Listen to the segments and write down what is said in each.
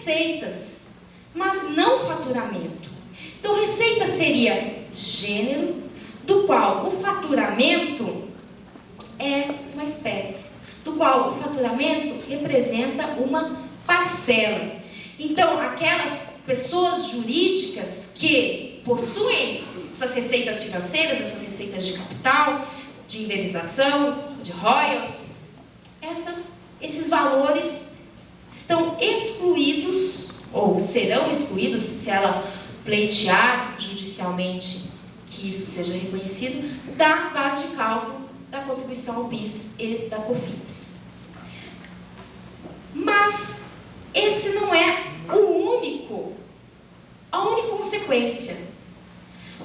receitas, mas não faturamento. Então, receita seria gênero, do qual o faturamento é uma espécie, do qual o faturamento representa uma parcela. Então, aquelas pessoas jurídicas que possuem essas receitas financeiras, essas receitas de capital, de indenização, de royalties, esses valores estão excluídos, ou serão excluídos, se ela pleitear judicialmente que isso seja reconhecido, da base de cálculo da contribuição ao PIS e da COFINS. Mas esse não é a única consequência.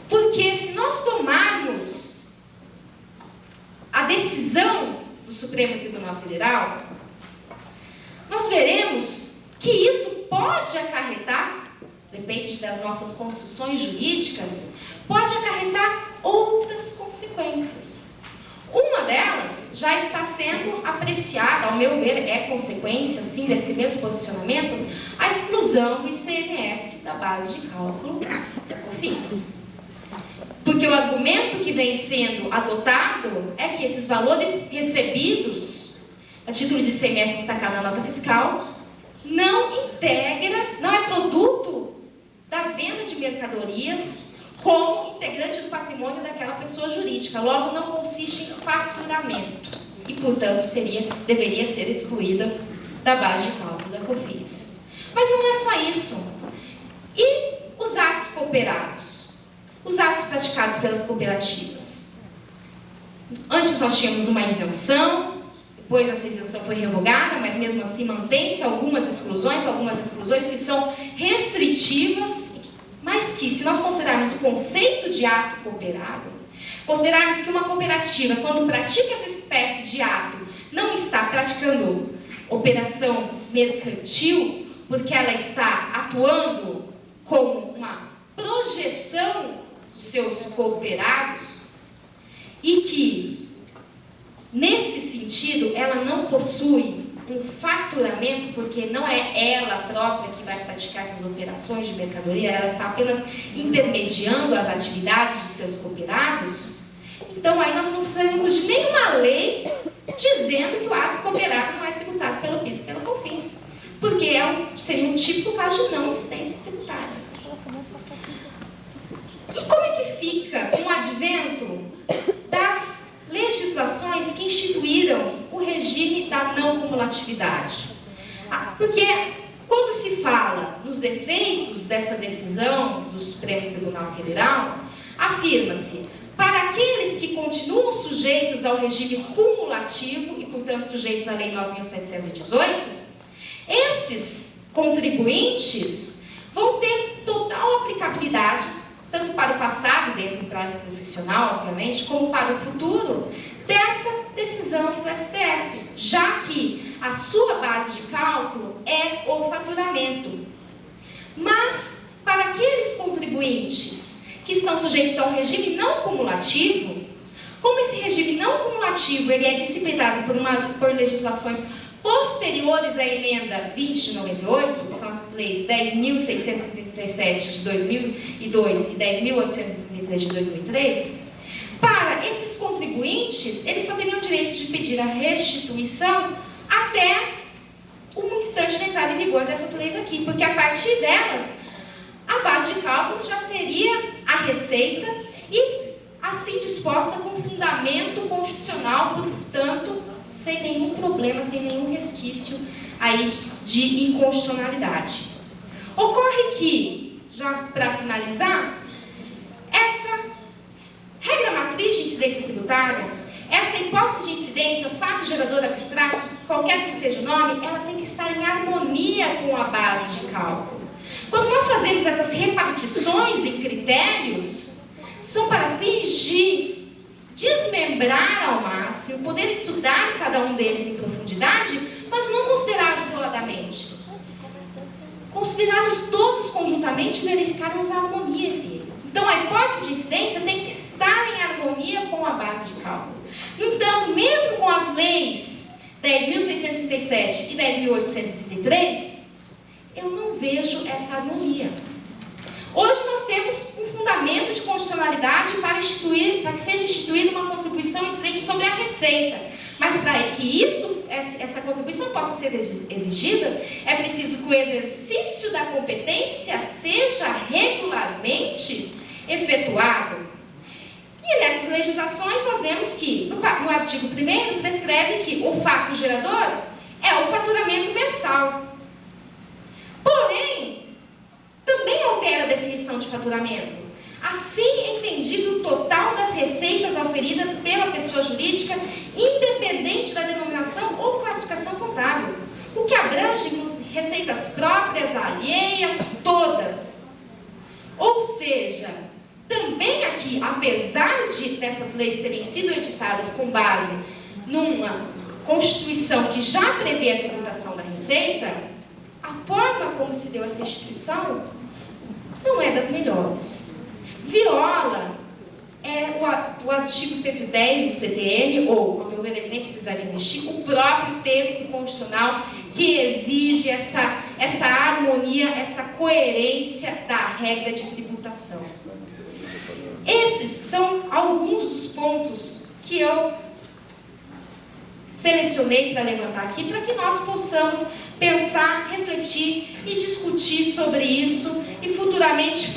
Porque se nós tomarmos a decisão do Supremo Tribunal Federal, nós veremos que isso pode acarretar, depende das nossas construções jurídicas, pode acarretar outras consequências. Uma delas já está sendo apreciada, ao meu ver, é consequência, sim, desse mesmo posicionamento, a exclusão do ICMS da base de cálculo da COFINS. Porque o argumento que vem sendo adotado é que esses valores recebidos a título de ICMS destacado na nota fiscal não é produto da venda de mercadorias como integrante do patrimônio daquela pessoa jurídica. Logo, não consiste em faturamento e, portanto, deveria ser excluída da base de cálculo da COFINS. Mas não é só isso. E os atos cooperados? Os atos praticados pelas cooperativas. Antes nós tínhamos uma isenção, depois essa isenção foi revogada, mas mesmo assim mantém-se algumas exclusões que são restritivas, mas que, se nós considerarmos o conceito de ato cooperado, considerarmos que uma cooperativa, quando pratica essa espécie de ato, não está praticando operação mercantil, porque ela está atuando com uma projeção dos seus cooperados, e que, nesse sentido, ela não possui um faturamento, porque não é ela própria que vai praticar essas operações de mercadoria, ela está apenas intermediando as atividades de seus cooperados. Então, aí nós não precisamos de nenhuma lei dizendo que o ato cooperado não é tributado pelo PIS e pela COFINS, porque seria um típico caso de não incidência tributária. E como é que fica com o advento das legislações que instituíram o regime da não cumulatividade? Porque quando se fala nos efeitos dessa decisão do Supremo Tribunal Federal, afirma-se: para aqueles que continuam sujeitos ao regime cumulativo e, portanto, sujeitos à Lei 9.718, esses contribuintes vão ter total aplicabilidade, tanto para o passado, dentro do prazo prescricional, obviamente, como para o futuro, dessa decisão do STF, já que a sua base de cálculo é o faturamento. Mas, para aqueles contribuintes que estão sujeitos ao regime não cumulativo, como esse regime não cumulativo ele é disciplinado por legislações posteriores à emenda 20 de 98, que são as leis 10.637 de 2002 e 10.833 de 2003, para esses contribuintes, eles só teriam direito de pedir a restituição até um instante da entrada em vigor dessas leis aqui, porque a partir delas, a base de cálculo já seria a receita e assim disposta com fundamento constitucional, portanto, sem nenhum problema, sem nenhum resquício aí de inconstitucionalidade. Ocorre que, já para finalizar, essa regra matriz de incidência tributária, essa hipótese de incidência, o fato gerador abstrato, qualquer que seja o nome, ela tem que estar em harmonia com a base de cálculo. Quando nós fazemos essas repartições em critérios, são para fins de desmembrar ao máximo, poder estudar cada um deles em profundidade, mas não considerá-los isoladamente. Considerá-los todos conjuntamente e verificarmos a harmonia entre eles. Então, a hipótese de incidência tem que estar em harmonia com a base de cálculo. No entanto, mesmo com as leis 10.637 e 10.833, eu não não vejo essa harmonia. Hoje nós temos um fundamento de constitucionalidade para que seja instituída uma contribuição incidente sobre a receita. Mas para que essa contribuição possa ser exigida, é preciso que o exercício da competência seja regularmente efetuado. E nessas legislações nós vemos que, no artigo 1º, prescreve que o fato gerador é o faturamento mensal. Porém, também altera a definição de faturamento. Assim entendido o total das receitas auferidas pela pessoa jurídica, independente da denominação ou classificação contábil, o que abrange receitas próprias, alheias, todas. Ou seja, também aqui, apesar dessas leis terem sido editadas com base numa Constituição que já prevê a tributação da receita, a forma como se deu essa instituição não é das melhores. Viola o artigo 110 do CTN, ou, ao meu ver, nem precisaria existir, o próprio texto constitucional que exige essa harmonia, essa coerência da regra de tributação. Esses são alguns dos pontos que eu selecionei para levantar aqui, para que nós possamos pensar, refletir e discutir sobre isso e futuramente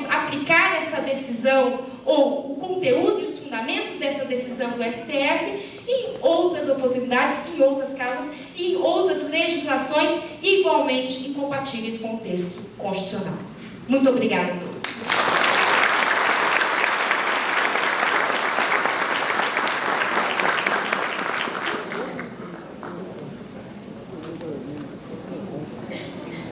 aplicar essa decisão ou o conteúdo e os fundamentos dessa decisão do STF em outras oportunidades, em outras causas e em outras legislações igualmente incompatíveis com o texto constitucional. Muito obrigada a todos.